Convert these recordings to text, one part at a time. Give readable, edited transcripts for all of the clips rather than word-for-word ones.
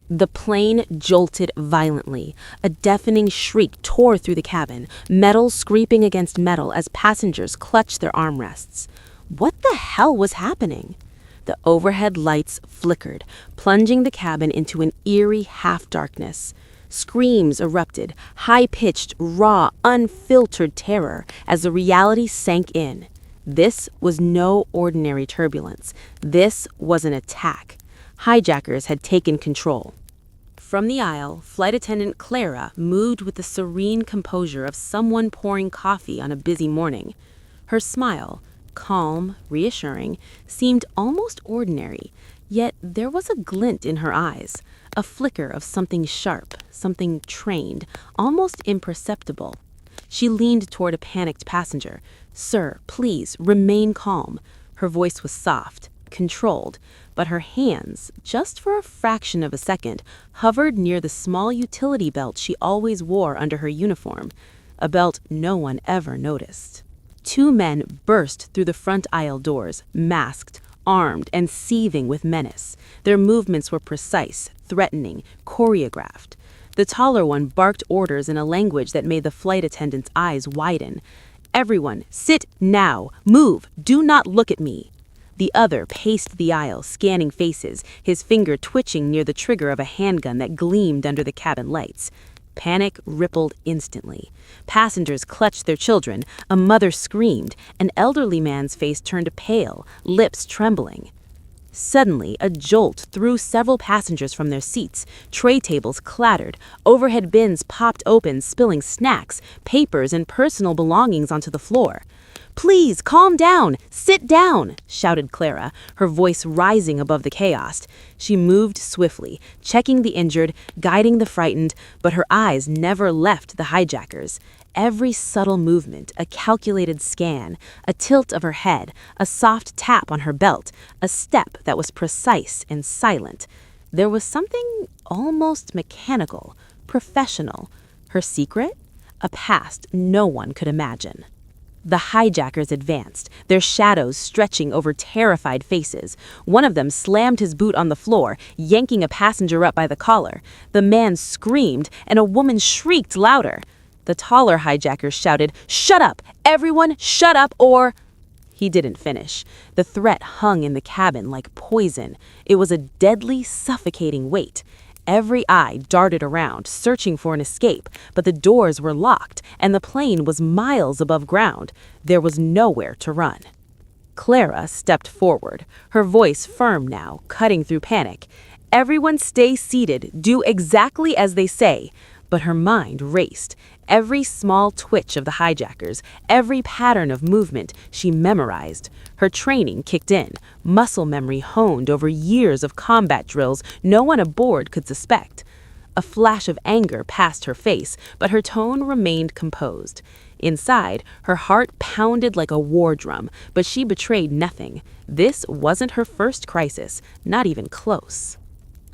The plane jolted violently. A deafening shriek tore through the cabin, metal scraping against metal as passengers clutched their armrests. What the hell was happening? The overhead lights flickered, plunging the cabin into an eerie half-darkness. Screams erupted, high-pitched, raw, unfiltered terror as the reality sank in. This was no ordinary turbulence. This was an attack. Hijackers had taken control. From the aisle, flight attendant Clara moved with the serene composure of someone pouring coffee on a busy morning. Her smile, calm, reassuring, seemed almost ordinary, yet there was a glint in her eyes, a flicker of something sharp, something trained, almost imperceptible. She leaned toward a panicked passenger. "Sir, please, remain calm." Her voice was soft, controlled, but her hands, just for a fraction of a second, hovered near the small utility belt she always wore under her uniform, a belt no one ever noticed. Two men burst through the front aisle doors, masked, armed, and seething with menace. Their movements were precise, threatening, choreographed. The taller one barked orders in a language that made the flight attendant's eyes widen. "Everyone, sit now! Move! Do not look at me!" The other paced the aisle, scanning faces, his finger twitching near the trigger of a handgun that gleamed under the cabin lights. Panic rippled instantly. Passengers clutched their children, a mother screamed, an elderly man's face turned pale, lips trembling. Suddenly, a jolt threw several passengers from their seats. Tray tables clattered, overhead bins popped open, spilling snacks, papers, and personal belongings onto the floor. "Please, calm down! Sit down!" shouted Clara, her voice rising above the chaos. She moved swiftly, checking the injured, guiding the frightened, but her eyes never left the hijackers. Every subtle movement, a calculated scan, a tilt of her head, a soft tap on her belt, a step that was precise and silent. There was something almost mechanical, professional. Her secret? A past no one could imagine. The hijackers advanced, their shadows stretching over terrified faces. One of them slammed his boot on the floor, yanking a passenger up by the collar. The man screamed, and a woman shrieked louder. The taller hijacker shouted, "Shut up! Everyone, shut up, or—" He didn't finish. The threat hung in the cabin like poison. It was a deadly, suffocating weight. Every eye darted around, searching for an escape, but the doors were locked, and the plane was miles above ground. There was nowhere to run. Clara stepped forward, her voice firm now, cutting through panic. "Everyone stay seated, do exactly as they say." But her mind raced. Every small twitch of the hijackers, every pattern of movement, she memorized. Her training kicked in, muscle memory honed over years of combat drills no one aboard could suspect. A flash of anger passed her face, but her tone remained composed. Inside, her heart pounded like a war drum, but she betrayed nothing. This wasn't her first crisis, not even close.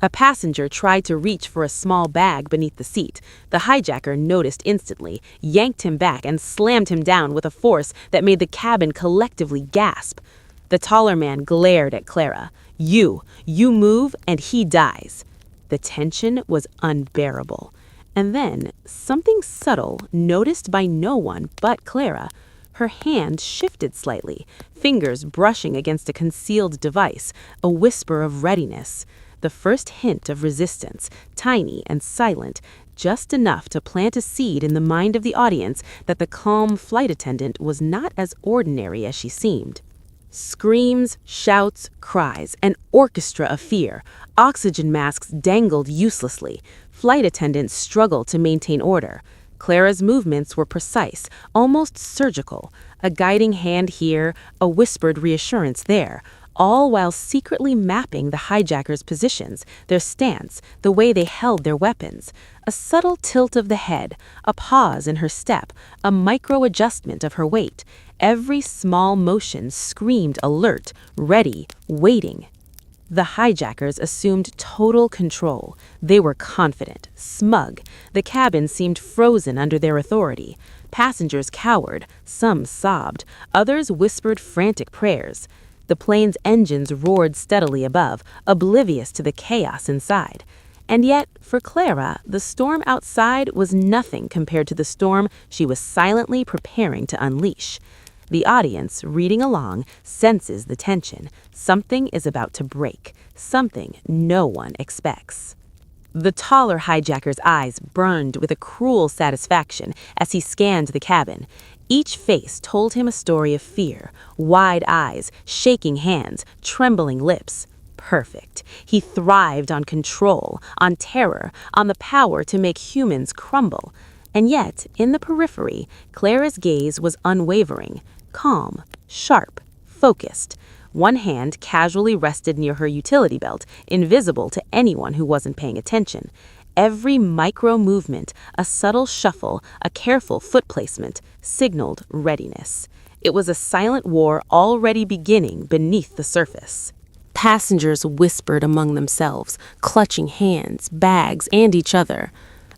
A passenger tried to reach for a small bag beneath the seat. The hijacker noticed instantly, yanked him back, and slammed him down with a force that made the cabin collectively gasp. The taller man glared at Clara. You move and he dies." The tension was unbearable. And then, something subtle, noticed by no one but Clara. Her hand shifted slightly, fingers brushing against a concealed device, a whisper of readiness. The first hint of resistance, tiny and silent, just enough to plant a seed in the mind of the audience that the calm flight attendant was not as ordinary as she seemed. Screams, shouts, cries, an orchestra of fear. Oxygen masks dangled uselessly. Flight attendants struggled to maintain order. Clara's movements were precise, almost surgical. A guiding hand here, a whispered reassurance there, all while secretly mapping the hijackers' positions, their stance, the way they held their weapons. A subtle tilt of the head, a pause in her step, a micro-adjustment of her weight. Every small motion screamed alert, ready, waiting. The hijackers assumed total control. They were confident, smug. The cabin seemed frozen under their authority. Passengers cowered, some sobbed, others whispered frantic prayers. The plane's engines roared steadily above, oblivious to the chaos inside. And yet, for Clara, the storm outside was nothing compared to the storm she was silently preparing to unleash. The audience, reading along, senses the tension. Something is about to break, something no one expects. The taller hijacker's eyes burned with a cruel satisfaction as he scanned the cabin. Each face told him a story of fear, wide eyes, shaking hands, trembling lips. Perfect. He thrived on control, on terror, on the power to make humans crumble. And yet, in the periphery, Clara's gaze was unwavering, calm, sharp, focused. One hand casually rested near her utility belt, invisible to anyone who wasn't paying attention. Every micro movement, a subtle shuffle, a careful foot placement, signaled readiness. It was a silent war already beginning beneath the surface. Passengers whispered among themselves, clutching hands, bags, and each other.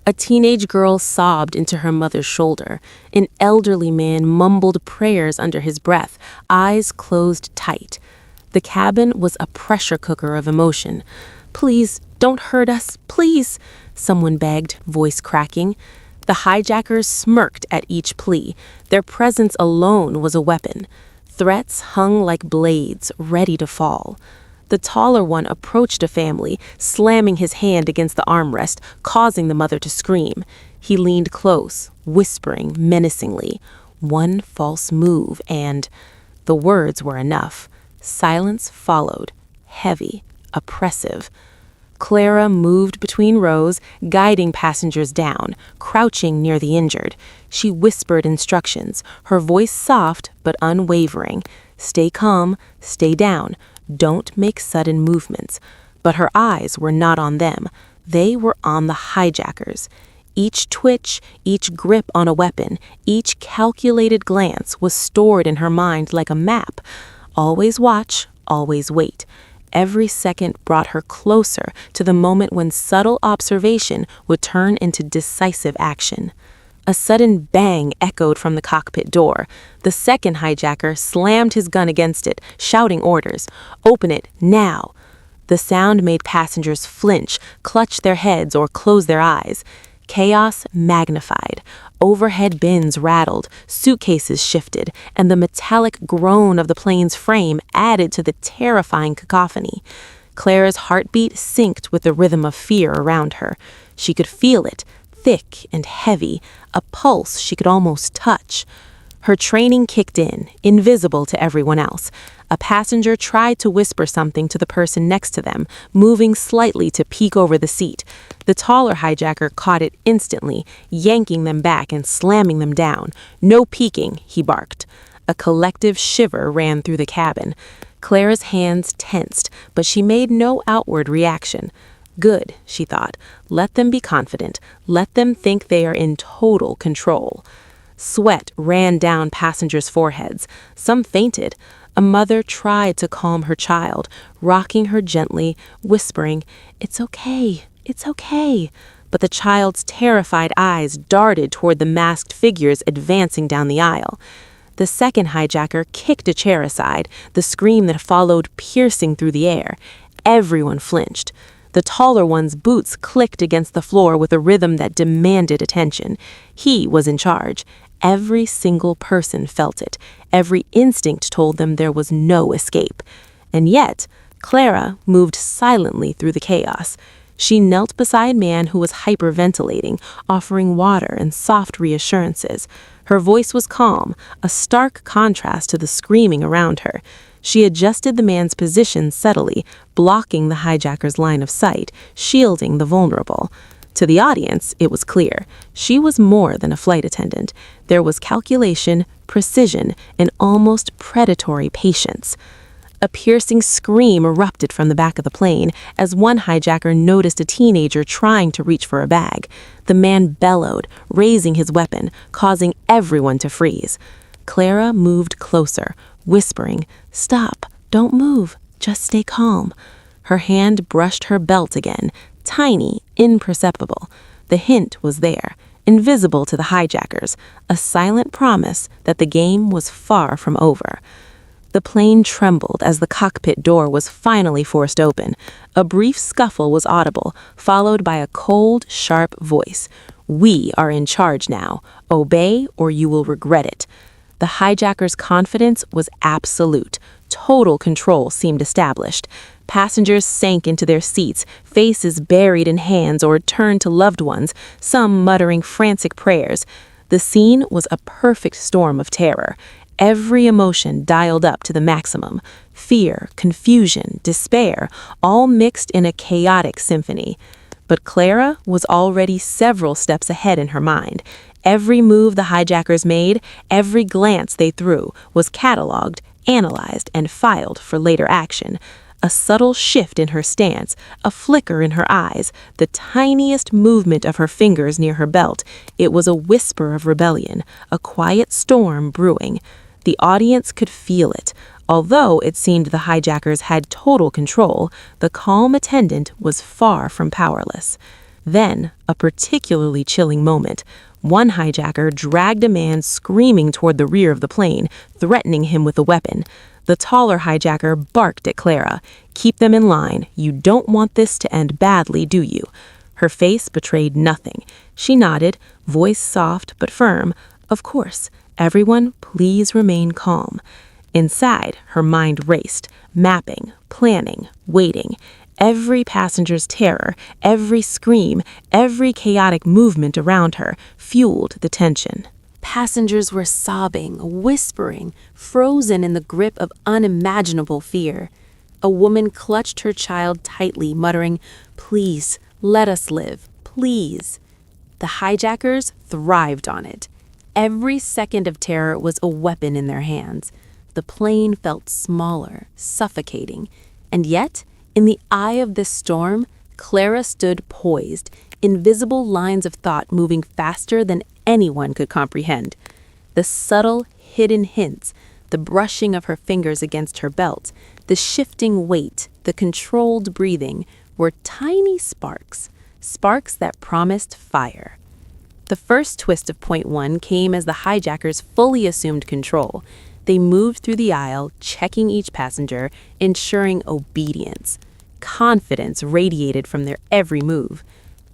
A teenage girl sobbed into her mother's shoulder. An elderly man mumbled prayers under his breath, eyes closed tight. The cabin was a pressure cooker of emotion. "Please, don't hurt us, please," someone begged, voice cracking. The hijackers smirked at each plea. Their presence alone was a weapon. Threats hung like blades, ready to fall. The taller one approached a family, slamming his hand against the armrest, causing the mother to scream. He leaned close, whispering menacingly. One false move and... The words were enough. Silence followed, heavy, oppressive. Clara moved between rows, guiding passengers down, crouching near the injured. She whispered instructions, her voice soft but unwavering. Stay calm, stay down, don't make sudden movements. But her eyes were not on them. They were on the hijackers. Each twitch, each grip on a weapon, each calculated glance was stored in her mind like a map. Always watch, always wait. Every second brought her closer to the moment when subtle observation would turn into decisive action. A sudden bang echoed from the cockpit door. The second hijacker slammed his gun against it, shouting orders. "Open it, now!" The sound made passengers flinch, clutch their heads, or close their eyes. Chaos magnified. Overhead bins rattled, suitcases shifted, and the metallic groan of the plane's frame added to the terrifying cacophony. Clara's heartbeat synced with the rhythm of fear around her. She could feel it, thick and heavy, a pulse she could almost touch. Her training kicked in, invisible to everyone else. A passenger tried to whisper something to the person next to them, moving slightly to peek over the seat. The taller hijacker caught it instantly, yanking them back and slamming them down. "No peeking," he barked. A collective shiver ran through the cabin. Clara's hands tensed, but she made no outward reaction. Good, she thought. Let them be confident. Let them think they are in total control. Sweat ran down passengers' foreheads. Some fainted. A mother tried to calm her child, rocking her gently, whispering, "It's okay, it's okay." But the child's terrified eyes darted toward the masked figures advancing down the aisle. The second hijacker kicked a chair aside, the scream that followed piercing through the air. Everyone flinched. The taller one's boots clicked against the floor with a rhythm that demanded attention. He was in charge. Every single person felt it. Every instinct told them there was no escape. And yet, Clara moved silently through the chaos. She knelt beside a man who was hyperventilating, offering water and soft reassurances. Her voice was calm, a stark contrast to the screaming around her. She adjusted the man's position subtly, blocking the hijacker's line of sight, shielding the vulnerable. To the audience, it was clear. She was more than a flight attendant. There was calculation, precision, and almost predatory patience. A piercing scream erupted from the back of the plane as one hijacker noticed a teenager trying to reach for a bag. The man bellowed, raising his weapon, causing everyone to freeze. Clara moved closer, whispering, "Stop, don't move, just stay calm." Her hand brushed her belt again, tiny, imperceptible. The hint was there, invisible to the hijackers, a silent promise that the game was far from over. The plane trembled as the cockpit door was finally forced open. A brief scuffle was audible, followed by a cold, sharp voice. "We are in charge now. Obey or you will regret it." The hijackers' confidence was absolute. Total control seemed established. Passengers sank into their seats, faces buried in hands or turned to loved ones, some muttering frantic prayers. The scene was a perfect storm of terror. Every emotion dialed up to the maximum. Fear, confusion, despair, all mixed in a chaotic symphony. But Clara was already several steps ahead in her mind. Every move the hijackers made, every glance they threw, was cataloged, analyzed, and filed for later action. A subtle shift in her stance, a flicker in her eyes, the tiniest movement of her fingers near her belt. It was a whisper of rebellion, a quiet storm brewing. The audience could feel it. Although it seemed the hijackers had total control, the calm attendant was far from powerless. Then, a particularly chilling moment. One hijacker dragged a man screaming toward the rear of the plane, threatening him with a weapon. The taller hijacker barked at Clara. "Keep them in line. You don't want this to end badly, do you?" Her face betrayed nothing. She nodded, voice soft but firm. "Of course. Everyone, please remain calm." Inside, her mind raced, mapping, planning, waiting. Every passenger's terror, every scream, every chaotic movement around her fueled the tension. Passengers were sobbing, whispering, frozen in the grip of unimaginable fear. A woman clutched her child tightly, muttering, "Please, let us live, please." The hijackers thrived on it. Every second of terror was a weapon in their hands. The plane felt smaller, suffocating, and yet, in the eye of this storm, Clara stood poised, invisible lines of thought moving faster than anyone could comprehend. The subtle, hidden hints, the brushing of her fingers against her belt, the shifting weight, the controlled breathing, were tiny sparks, sparks that promised fire. The first twist of point one came as the hijackers fully assumed control. They moved through the aisle, checking each passenger, ensuring obedience. Confidence radiated from their every move.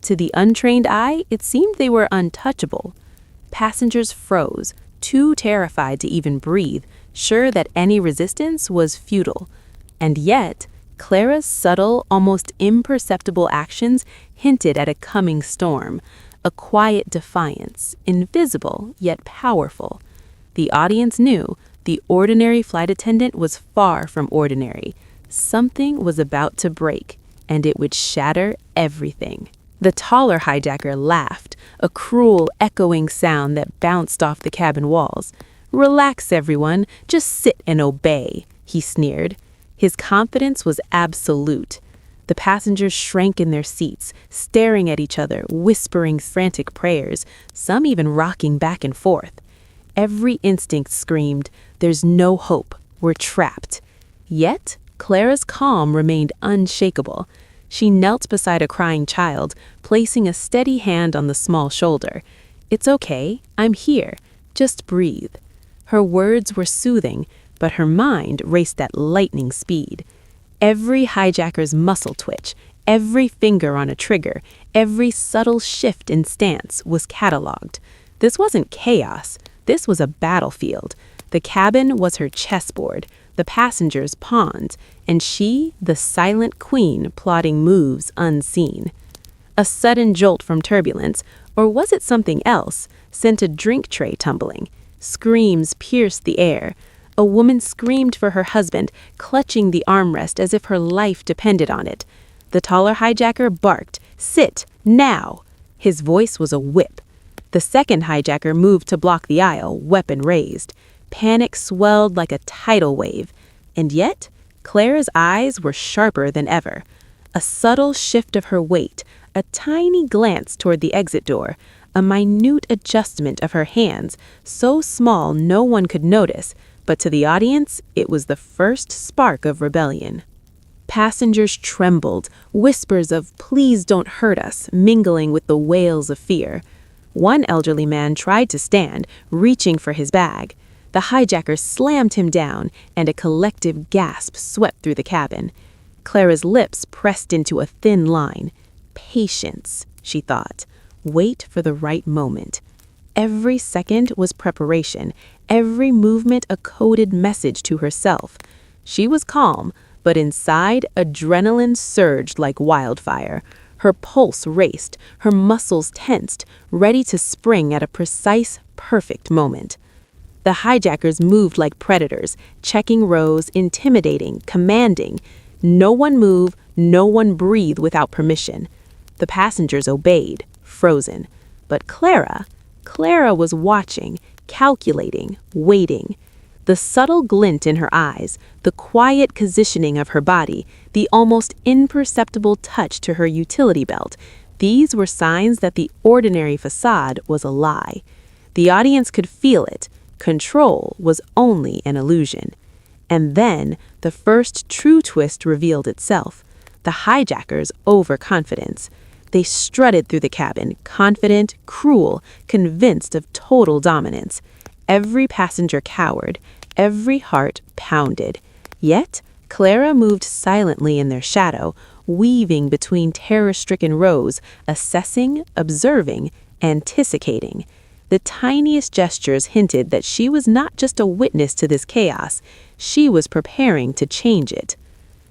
To the untrained eye, it seemed they were untouchable. Passengers froze, too terrified to even breathe, sure that any resistance was futile. And yet, Clara's subtle, almost imperceptible actions hinted at a coming storm, a quiet defiance, invisible yet powerful. The audience knew the ordinary flight attendant was far from ordinary. Something was about to break, and it would shatter everything. The taller hijacker laughed, a cruel, echoing sound that bounced off the cabin walls. "Relax, everyone. Just sit and obey," he sneered. His confidence was absolute. The passengers shrank in their seats, staring at each other, whispering frantic prayers, some even rocking back and forth. Every instinct screamed, "There's no hope. We're trapped." Yet, Clara's calm remained unshakable. She knelt beside a crying child, placing a steady hand on the small shoulder. "It's okay. I'm here. Just breathe." Her words were soothing, but her mind raced at lightning speed. Every hijacker's muscle twitch, every finger on a trigger, every subtle shift in stance was catalogued. This wasn't chaos. This was a battlefield. The cabin was her chessboard, the passengers pawns, and she, the silent queen, plotting moves unseen. A sudden jolt from turbulence, or was it something else, sent a drink tray tumbling. Screams pierced the air. A woman screamed for her husband, clutching the armrest as if her life depended on it. The taller hijacker barked, "Sit, now!" His voice was a whip. The second hijacker moved to block the aisle, weapon raised. Panic swelled like a tidal wave. And yet, Clara's eyes were sharper than ever. A subtle shift of her weight, a tiny glance toward the exit door, a minute adjustment of her hands, so small no one could notice, but to the audience, it was the first spark of rebellion. Passengers trembled, whispers of "please don't hurt us" mingling with the wails of fear. One elderly man tried to stand, reaching for his bag. The hijacker slammed him down, and a collective gasp swept through the cabin. Clara's lips pressed into a thin line. Patience, she thought. Wait for the right moment. Every second was preparation, every movement a coded message to herself. She was calm, but inside, adrenaline surged like wildfire. Her pulse raced, her muscles tensed, ready to spring at a precise, perfect moment. The hijackers moved like predators, checking rows, intimidating, commanding. No one move, no one breathe without permission. The passengers obeyed, frozen. But Clara was watching, calculating, waiting. The subtle glint in her eyes, the quiet positioning of her body, the almost imperceptible touch to her utility belt, these were signs that the ordinary facade was a lie. The audience could feel it. Control was only an illusion. And then the first true twist revealed itself. The hijackers' overconfidence. They strutted through the cabin, confident, cruel, convinced of total dominance. Every passenger cowered, every heart pounded. Yet, Clara moved silently in their shadow, weaving between terror-stricken rows, assessing, observing, anticipating. The tiniest gestures hinted that she was not just a witness to this chaos, she was preparing to change it.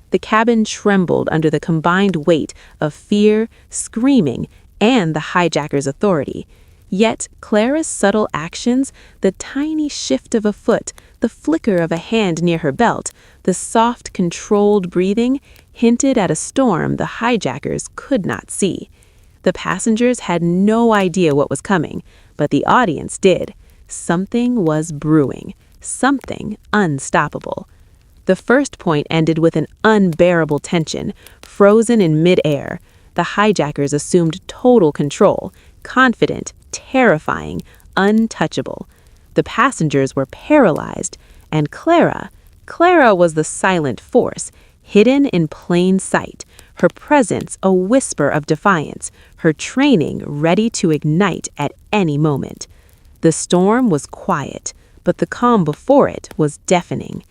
The cabin trembled under the combined weight of fear, screaming, and the hijackers' authority. Yet Clara's subtle actions, the tiny shift of a foot, the flicker of a hand near her belt, the soft, controlled breathing, hinted at a storm the hijackers could not see. The passengers had no idea what was coming, but the audience did. Something was brewing, something unstoppable. The first point ended with an unbearable tension, frozen in mid-air. The hijackers assumed total control, confident, terrifying, untouchable. The passengers were paralyzed, and Clara was the silent force, hidden in plain sight, her presence a whisper of defiance, her training ready to ignite at any moment. The storm was quiet, but the calm before it was deafening.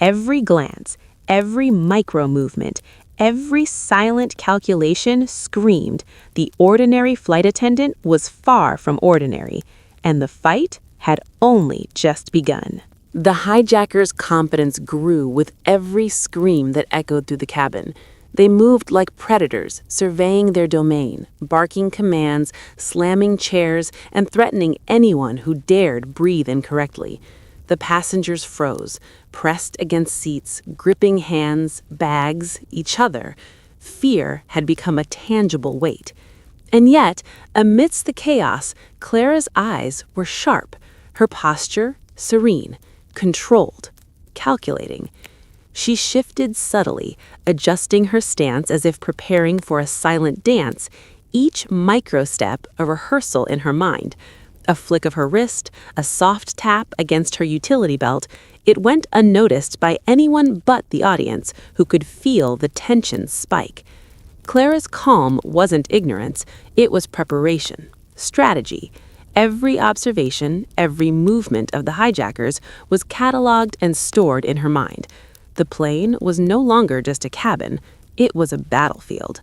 Every glance, every micro-movement, every silent calculation screamed the ordinary flight attendant was far from ordinary, and the fight had only just begun. The hijackers' confidence grew with every scream that echoed through the cabin. They moved like predators, surveying their domain, barking commands, slamming chairs, and threatening anyone who dared breathe incorrectly. The passengers froze, pressed against seats, gripping hands, bags, each other. Fear had become a tangible weight. And yet, amidst the chaos, Clara's eyes were sharp, her posture serene, controlled, calculating. She shifted subtly, adjusting her stance as if preparing for a silent dance, each micro-step a rehearsal in her mind. A flick of her wrist, a soft tap against her utility belt, it went unnoticed by anyone but the audience, who could feel the tension spike. Clara's calm wasn't ignorance, it was preparation, strategy. Every observation, every movement of the hijackers was cataloged and stored in her mind. The plane was no longer just a cabin, it was a battlefield.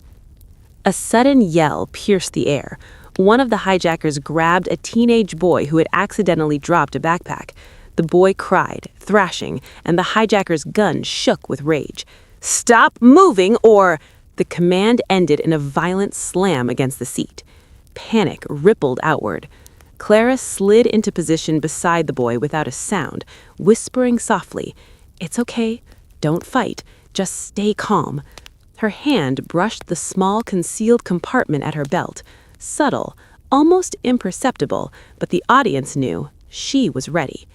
A sudden yell pierced the air. One of the hijackers grabbed a teenage boy who had accidentally dropped a backpack. The boy cried, thrashing, and the hijacker's gun shook with rage. "Stop moving or—" The command ended in a violent slam against the seat. Panic rippled outward. Clara slid into position beside the boy without a sound, whispering softly, "It's okay. Don't fight. Just stay calm." Her hand brushed the small concealed compartment at her belt. Subtle, almost imperceptible, but the audience knew she was ready.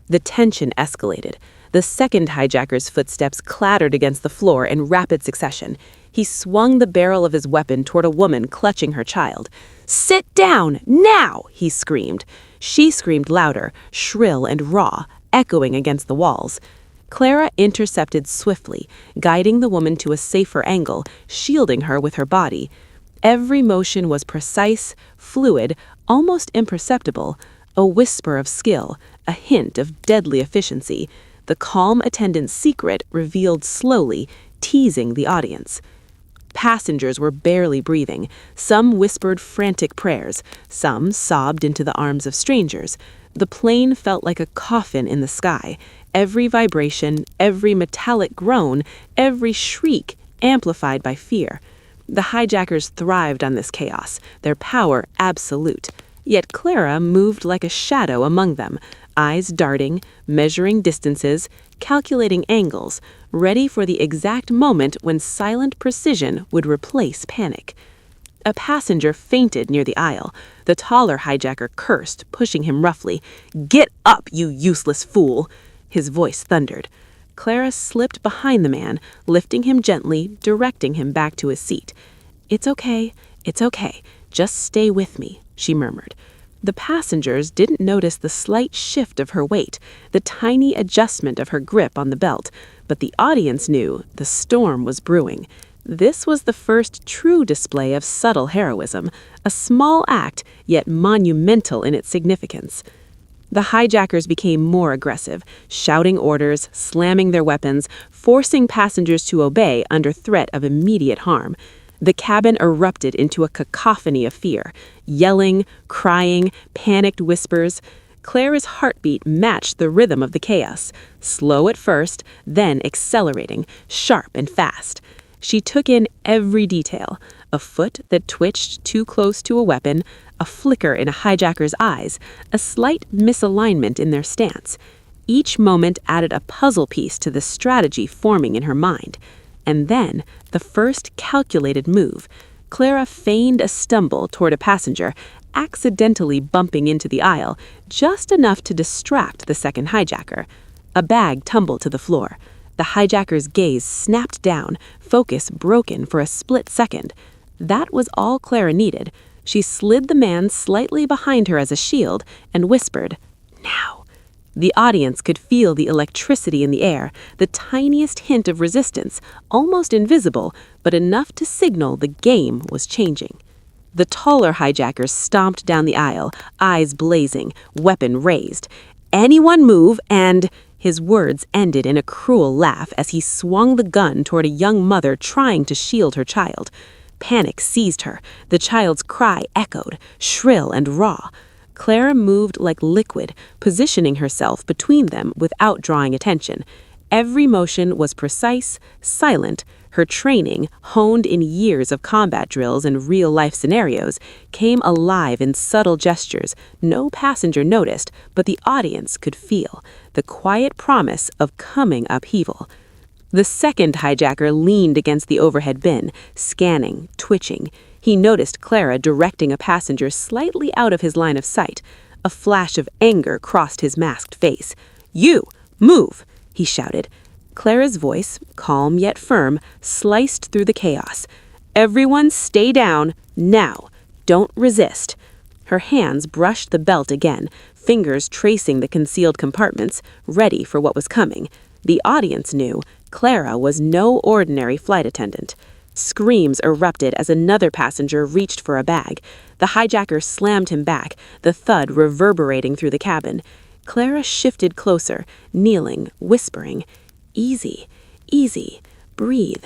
The tension escalated. The second hijacker's footsteps clattered against the floor in rapid succession. He swung the barrel of his weapon toward a woman clutching her child. "Sit down, now!" he screamed. She screamed louder, shrill and raw, echoing against the walls. Clara intercepted swiftly, guiding the woman to a safer angle, shielding her with her body. Every motion was precise, fluid, almost imperceptible. A whisper of skill, a hint of deadly efficiency. The calm attendant's secret revealed slowly, teasing the audience. Passengers were barely breathing. Some whispered frantic prayers. Some sobbed into the arms of strangers. The plane felt like a coffin in the sky. Every vibration, every metallic groan, every shriek amplified by fear. The hijackers thrived on this chaos, their power absolute. Yet Clara moved like a shadow among them, eyes darting, measuring distances, calculating angles, ready for the exact moment when silent precision would replace panic. A passenger fainted near the aisle. The taller hijacker cursed, pushing him roughly. "Get up, you useless fool!" His voice thundered. Clara slipped behind the man, lifting him gently, directing him back to his seat. It's okay. Just stay with me," she murmured. The passengers didn't notice the slight shift of her weight, the tiny adjustment of her grip on the belt, but the audience knew the storm was brewing. This was the first true display of subtle heroism, a small act, yet monumental in its significance. The hijackers became more aggressive, shouting orders, slamming their weapons, forcing passengers to obey under threat of immediate harm. The cabin erupted into a cacophony of fear, yelling, crying, panicked whispers. Clara's heartbeat matched the rhythm of the chaos, slow at first, then accelerating, sharp and fast. She took in every detail, a foot that twitched too close to a weapon, a flicker in a hijacker's eyes, a slight misalignment in their stance. Each moment added a puzzle piece to the strategy forming in her mind. And then, the first calculated move. Clara feigned a stumble toward a passenger, accidentally bumping into the aisle, just enough to distract the second hijacker. A bag tumbled to the floor. The hijacker's gaze snapped down, focus broken for a split second. That was all Clara needed. She slid the man slightly behind her as a shield and whispered, "Now." The audience could feel the electricity in the air, the tiniest hint of resistance, almost invisible, but enough to signal the game was changing. The taller hijacker stomped down the aisle, eyes blazing, weapon raised. "Anyone move and—" His words ended in a cruel laugh as he swung the gun toward a young mother trying to shield her child. Panic seized her. The child's cry echoed, shrill and raw. Clara moved like liquid, positioning herself between them without drawing attention. Every motion was precise, silent. Her training, honed in years of combat drills and real-life scenarios, came alive in subtle gestures no passenger noticed, but the audience could feel, the quiet promise of coming upheaval. The second hijacker leaned against the overhead bin, scanning, twitching. He noticed Clara directing a passenger slightly out of his line of sight. A flash of anger crossed his masked face. "You! Move!" he shouted. Clara's voice, calm yet firm, sliced through the chaos. "Everyone stay down, now. Don't resist." Her hands brushed the belt again, fingers tracing the concealed compartments, ready for what was coming. The audience knew Clara was no ordinary flight attendant. Screams erupted as another passenger reached for a bag. The hijacker slammed him back, the thud reverberating through the cabin. Clara shifted closer, kneeling, whispering, "Easy, easy, breathe."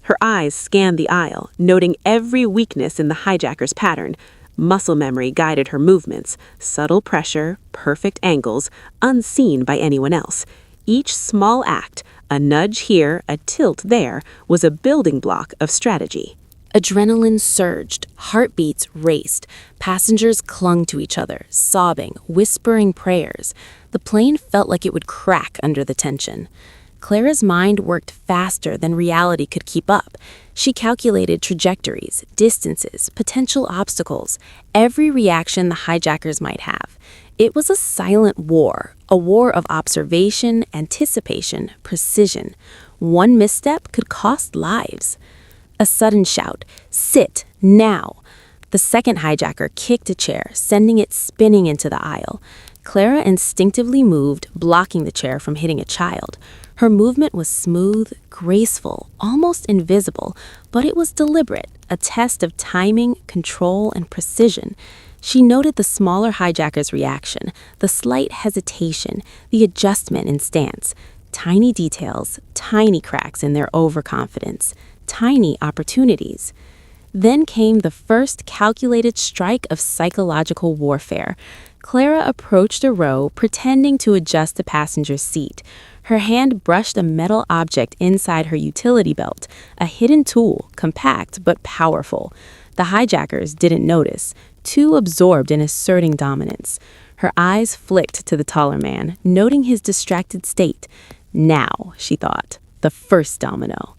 Her eyes scanned the aisle, noting every weakness in the hijacker's pattern. Muscle memory guided her movements, subtle pressure, perfect angles, unseen by anyone else. Each small act, a nudge here, a tilt there, was a building block of strategy. Adrenaline surged, heartbeats raced, passengers clung to each other, sobbing, whispering prayers. The plane felt like it would crack under the tension. Clara's mind worked faster than reality could keep up. She calculated trajectories, distances, potential obstacles, every reaction the hijackers might have. It was a silent war, a war of observation, anticipation, precision. One misstep could cost lives. A sudden shout, "Sit, now!" The second hijacker kicked a chair, sending it spinning into the aisle. Clara instinctively moved, blocking the chair from hitting a child. Her movement was smooth, graceful, almost invisible, but it was deliberate, a test of timing, control, and precision. She noted the smaller hijacker's reaction, the slight hesitation, the adjustment in stance. Tiny details, tiny cracks in their overconfidence, tiny opportunities. Then came the first calculated strike of psychological warfare. Clara approached a row, pretending to adjust the passenger's seat. Her hand brushed a metal object inside her utility belt, a hidden tool, compact but powerful. The hijackers didn't notice, too absorbed in asserting dominance. Her eyes flicked to the taller man, noting his distracted state. Now, she thought, the first domino.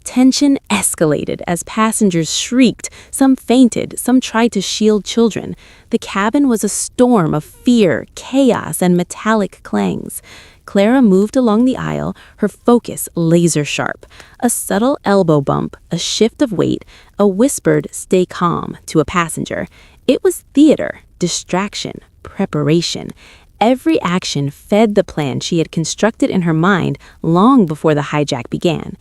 Tension escalated as passengers shrieked, some fainted, some tried to shield children. The cabin was a storm of fear, chaos, and metallic clangs. Clara moved along the aisle, her focus laser-sharp. A subtle elbow bump, a shift of weight, a whispered "stay calm" to a passenger. It was theater, distraction, preparation. Every action fed the plan she had constructed in her mind long before the hijack began.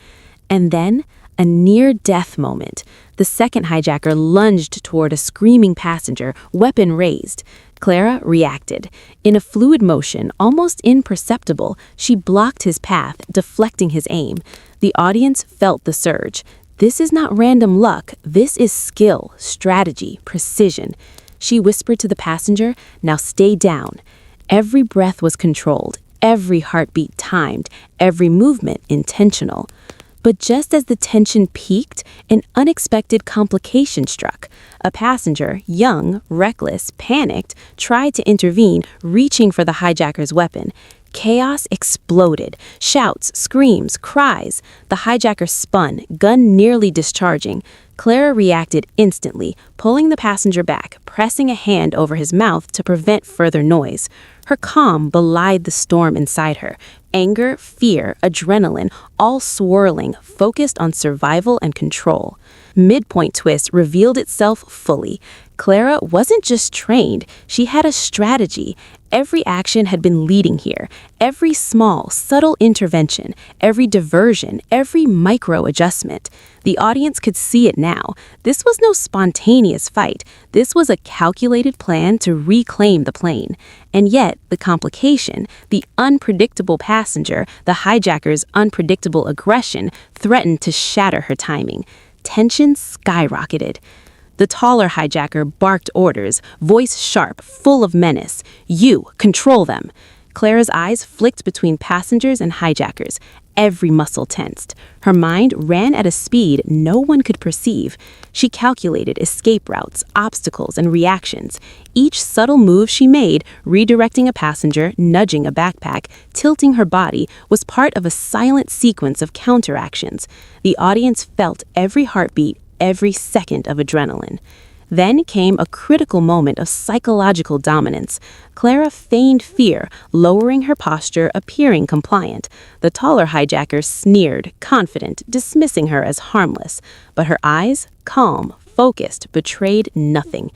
And then, a near-death moment. The second hijacker lunged toward a screaming passenger, weapon raised. Clara reacted. In a fluid motion, almost imperceptible, she blocked his path, deflecting his aim. The audience felt the surge. This is not random luck. This is skill, strategy, precision. She whispered to the passenger, "Now stay down." Every breath was controlled, every heartbeat timed, every movement intentional. But just as the tension peaked, an unexpected complication struck. A passenger, young, reckless, panicked, tried to intervene, reaching for the hijacker's weapon. Chaos exploded. Shouts, screams, cries. The hijacker spun, gun nearly discharging. Clara reacted instantly, pulling the passenger back, pressing a hand over his mouth to prevent further noise. Her calm belied the storm inside her. Anger, fear, adrenaline, all swirling, focused on survival and control. Midpoint twist revealed itself fully. Clara wasn't just trained, she had a strategy. Every action had been leading here. Every small, subtle intervention, every diversion, every micro adjustment. The audience could see it now. This was no spontaneous fight. This was a calculated plan to reclaim the plane. And yet, the complication, the unpredictable passenger, the hijacker's unpredictable aggression, threatened to shatter her timing. Tension skyrocketed. The taller hijacker barked orders, voice sharp, full of menace. "You, control them." Clara's eyes flicked between passengers and hijackers. Every muscle tensed. Her mind ran at a speed no one could perceive. She calculated escape routes, obstacles, and reactions. Each subtle move she made, redirecting a passenger, nudging a backpack, tilting her body, was part of a silent sequence of counteractions. The audience felt every heartbeat, every second of adrenaline. Then came a critical moment of psychological dominance. Clara feigned fear, lowering her posture, appearing compliant. The taller hijacker sneered, confident, dismissing her as harmless. But her eyes, calm, focused, betrayed nothing.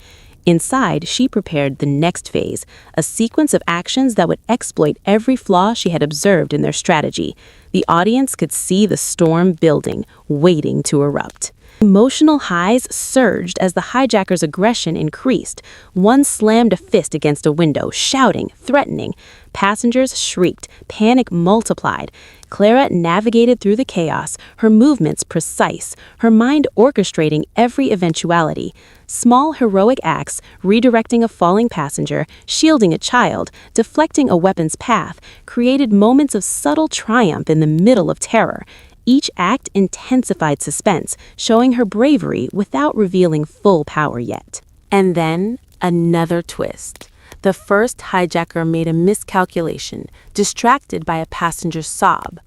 Inside, she prepared the next phase, a sequence of actions that would exploit every flaw she had observed in their strategy. The audience could see the storm building, waiting to erupt. Emotional highs surged as the hijacker's aggression increased. One slammed a fist against a window, shouting, threatening. Passengers shrieked, panic multiplied. Clara navigated through the chaos, her movements precise, her mind orchestrating every eventuality. Small heroic acts, redirecting a falling passenger, shielding a child, deflecting a weapon's path, created moments of subtle triumph in the middle of terror. Each act intensified suspense, showing her bravery without revealing full power yet. And then, another twist. The first hijacker made a miscalculation, distracted by a passenger's sob.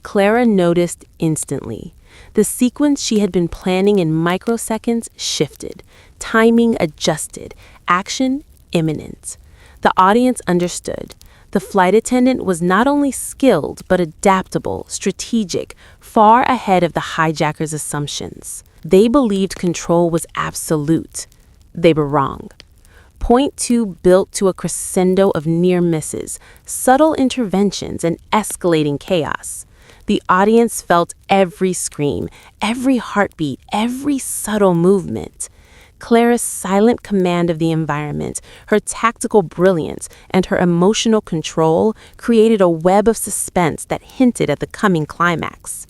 Clara noticed instantly. The sequence she had been planning in microseconds shifted, timing adjusted, action imminent. The audience understood. The flight attendant was not only skilled, but adaptable, strategic, far ahead of the hijackers' assumptions. They believed control was absolute. They were wrong. Point 2 built to a crescendo of near misses, subtle interventions, and escalating chaos. The audience felt every scream, every heartbeat, every subtle movement. Clara's silent command of the environment, her tactical brilliance, and her emotional control created a web of suspense that hinted at the coming climax.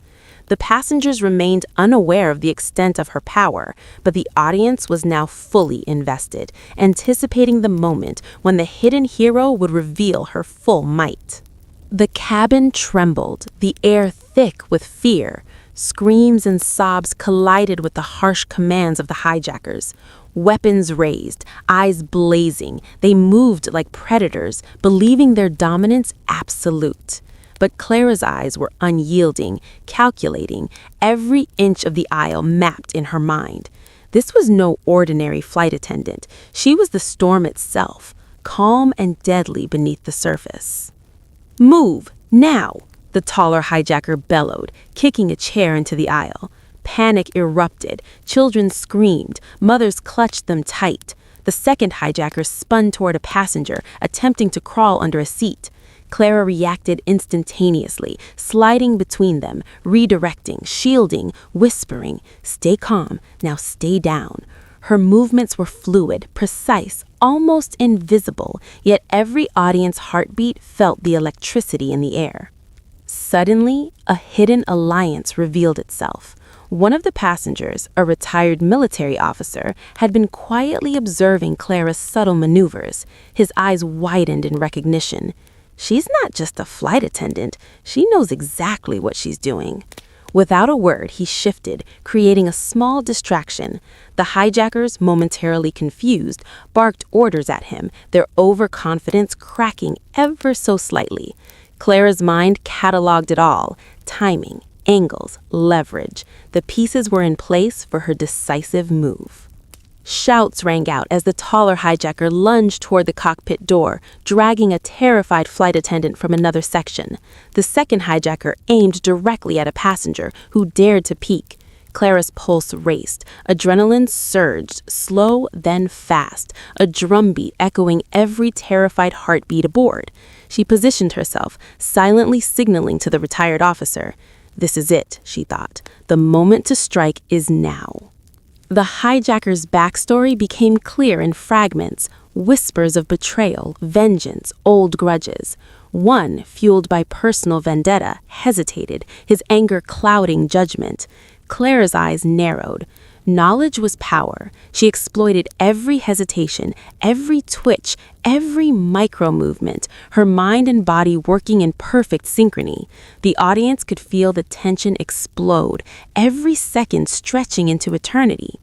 The passengers remained unaware of the extent of her power, but the audience was now fully invested, anticipating the moment when the hidden hero would reveal her full might. The cabin trembled, the air thick with fear. Screams and sobs collided with the harsh commands of the hijackers. Weapons raised, eyes blazing, they moved like predators, believing their dominance absolute. But Clara's eyes were unyielding, calculating, every inch of the aisle mapped in her mind. This was no ordinary flight attendant. She was the storm itself, calm and deadly beneath the surface. "Move, now!" the taller hijacker bellowed, kicking a chair into the aisle. Panic erupted. Children screamed. Mothers clutched them tight. The second hijacker spun toward a passenger, attempting to crawl under a seat. Clara reacted instantaneously, sliding between them, redirecting, shielding, whispering, "Stay calm, now stay down." Her movements were fluid, precise, almost invisible, yet every audience heartbeat felt the electricity in the air. Suddenly, a hidden alliance revealed itself. One of the passengers, a retired military officer, had been quietly observing Clara's subtle maneuvers. His eyes widened in recognition. She's not just a flight attendant, she knows exactly what she's doing. Without a word, he shifted, creating a small distraction. The hijackers, momentarily confused, barked orders at him, their overconfidence cracking ever so slightly. Clara's mind cataloged it all: timing, angles, leverage. The pieces were in place for her decisive move. Shouts rang out as the taller hijacker lunged toward the cockpit door, dragging a terrified flight attendant from another section. The second hijacker aimed directly at a passenger who dared to peek. Clara's pulse raced. Adrenaline surged, slow then fast, a drumbeat echoing every terrified heartbeat aboard. She positioned herself, silently signaling to the retired officer. "This is it," she thought. "The moment to strike is now." The hijacker's backstory became clear in fragments, whispers of betrayal, vengeance, old grudges. One, fueled by personal vendetta, hesitated, his anger clouding judgment. Clara's eyes narrowed. Knowledge was power. She exploited every hesitation, every twitch, every micro-movement, her mind and body working in perfect synchrony. The audience could feel the tension explode, every second stretching into eternity.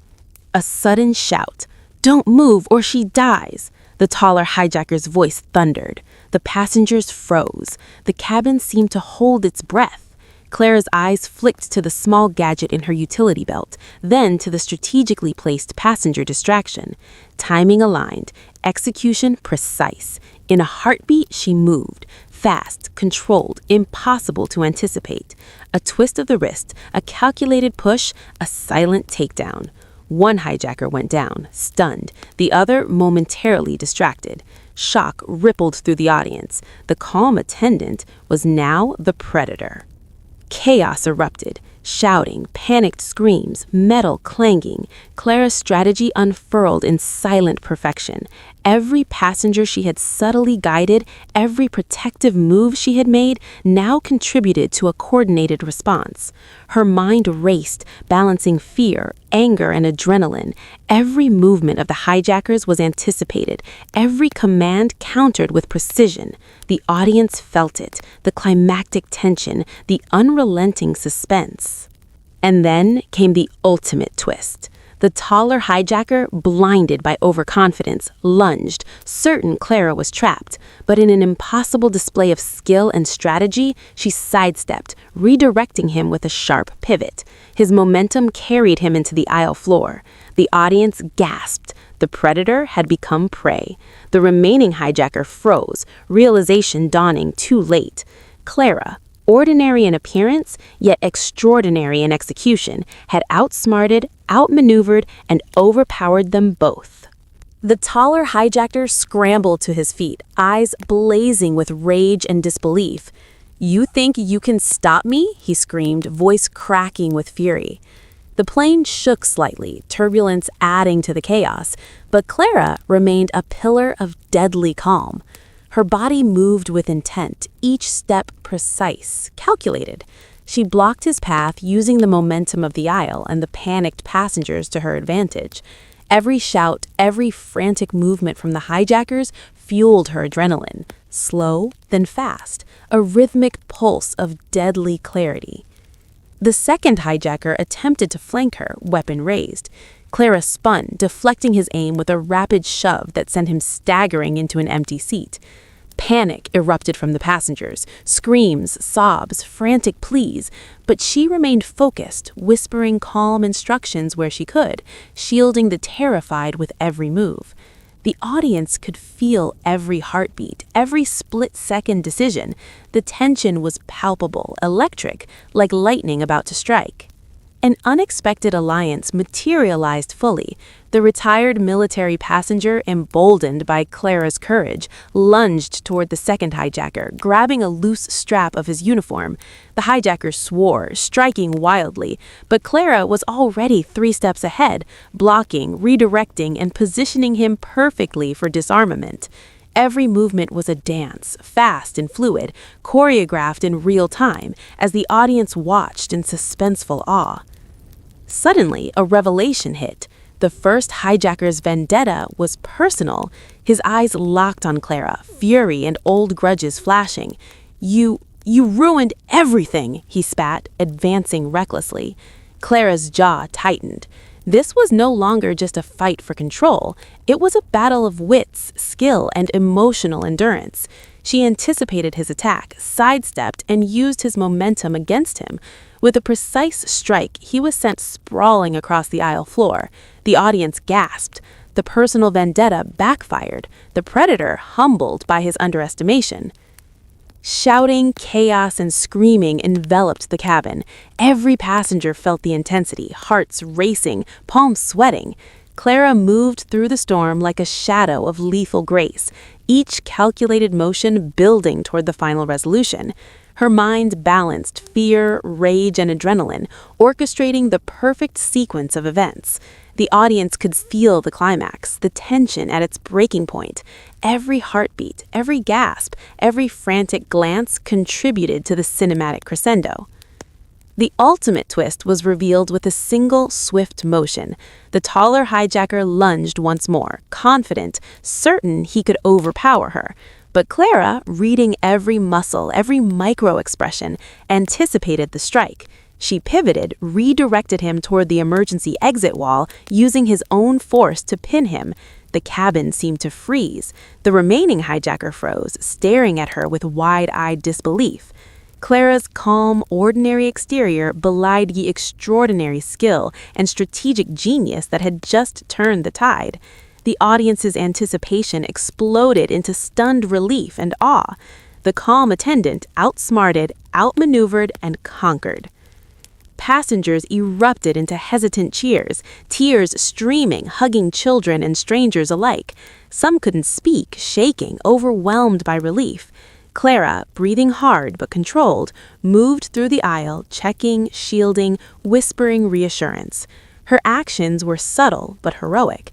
A sudden shout, "Don't move or she dies!" The taller hijacker's voice thundered. The passengers froze. The cabin seemed to hold its breath. Clara's eyes flicked to the small gadget in her utility belt, then to the strategically placed passenger distraction. Timing aligned, execution precise. In a heartbeat, she moved. Fast, controlled, impossible to anticipate. A twist of the wrist, a calculated push, a silent takedown. One hijacker went down, stunned, the other momentarily distracted. Shock rippled through the audience. The calm attendant was now the predator. Chaos erupted, shouting, panicked screams, metal clanging. Clara's strategy unfurled in silent perfection. Every passenger she had subtly guided, every protective move she had made, now contributed to a coordinated response. Her mind raced, balancing fear, anger, and adrenaline. Every movement of the hijackers was anticipated, every command countered with precision. The audience felt it, the climactic tension, the unrelenting suspense. And then came the ultimate twist. The taller hijacker, blinded by overconfidence, lunged, certain Clara was trapped. But in an impossible display of skill and strategy, she sidestepped, redirecting him with a sharp pivot. His momentum carried him into the aisle floor. The audience gasped. The predator had become prey. The remaining hijacker froze, realization dawning too late. Clara, ordinary in appearance, yet extraordinary in execution, had outsmarted, outmaneuvered, and overpowered them both. The taller hijacker scrambled to his feet, eyes blazing with rage and disbelief. "You think you can stop me?" he screamed, voice cracking with fury. The plane shook slightly, turbulence adding to the chaos, but Clara remained a pillar of deadly calm. Her body moved with intent, each step precise, calculated. She blocked his path using the momentum of the aisle and the panicked passengers to her advantage. Every shout, every frantic movement from the hijackers fueled her adrenaline. Slow, then fast, a rhythmic pulse of deadly clarity. The second hijacker attempted to flank her, weapon raised. Clara spun, deflecting his aim with a rapid shove that sent him staggering into an empty seat. Panic erupted from the passengers, screams, sobs, frantic pleas, but she remained focused, whispering calm instructions where she could, shielding the terrified with every move. The audience could feel every heartbeat, every split-second decision. The tension was palpable, electric, like lightning about to strike. An unexpected alliance materialized fully. The retired military passenger, emboldened by Clara's courage, lunged toward the second hijacker, grabbing a loose strap of his uniform. The hijacker swore, striking wildly, but Clara was already 3 steps ahead, blocking, redirecting, and positioning him perfectly for disarmament. Every movement was a dance, fast and fluid, choreographed in real time, as the audience watched in suspenseful awe. Suddenly, a revelation hit. The first hijacker's vendetta was personal. His eyes locked on Clara, fury and old grudges flashing. You ruined everything," he spat, advancing recklessly. Clara's jaw tightened. This was no longer just a fight for control. It was a battle of wits, skill, and emotional endurance. She anticipated his attack, sidestepped, and used his momentum against him. With a precise strike, he was sent sprawling across the aisle floor. The audience gasped. The personal vendetta backfired, the predator humbled by his underestimation. Shouting, chaos, and screaming enveloped the cabin. Every passenger felt the intensity, hearts racing, palms sweating. Clara moved through the storm like a shadow of lethal grace, each calculated motion building toward the final resolution. Her mind balanced fear, rage, and adrenaline, orchestrating the perfect sequence of events. The audience could feel the climax, the tension at its breaking point. Every heartbeat, every gasp, every frantic glance contributed to the cinematic crescendo. The ultimate twist was revealed with a single swift motion. The taller hijacker lunged once more, confident, certain he could overpower her. But Clara, reading every muscle, every micro-expression, anticipated the strike. She pivoted, redirected him toward the emergency exit wall, using his own force to pin him. The cabin seemed to freeze. The remaining hijacker froze, staring at her with wide-eyed disbelief. Clara's calm, ordinary exterior belied the extraordinary skill and strategic genius that had just turned the tide. The audience's anticipation exploded into stunned relief and awe. The calm attendant outsmarted, outmaneuvered, and conquered. Passengers erupted into hesitant cheers, tears streaming, hugging children and strangers alike. Some couldn't speak, shaking, overwhelmed by relief. Clara, breathing hard but controlled, moved through the aisle, checking, shielding, whispering reassurance. Her actions were subtle but heroic.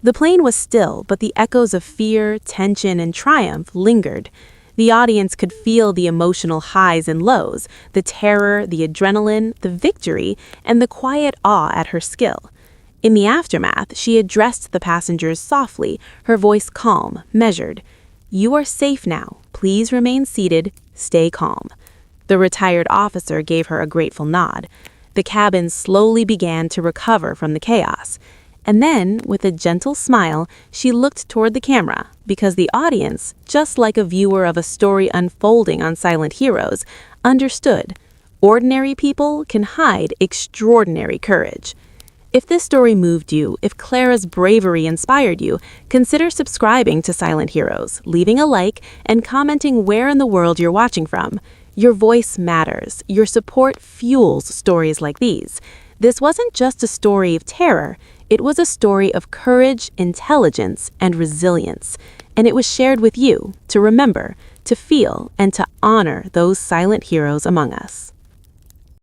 The plane was still, but the echoes of fear, tension, and triumph lingered. The audience could feel the emotional highs and lows, the terror, the adrenaline, the victory, and the quiet awe at her skill. In the aftermath, she addressed the passengers softly, her voice calm, measured. "You are safe now. Please remain seated. Stay calm." The retired officer gave her a grateful nod. The cabin slowly began to recover from the chaos. And then, with a gentle smile, she looked toward the camera, because the audience, just like a viewer of a story unfolding on Silent Heroes, understood. Ordinary people can hide extraordinary courage. If this story moved you, if Clara's bravery inspired you, consider subscribing to Silent Heroes, leaving a like, and commenting where in the world you're watching from. Your voice matters. Your support fuels stories like these. This wasn't just a story of terror, It was a story of courage, intelligence, and resilience, and it was shared with you to remember, to feel, and to honor those silent heroes among us.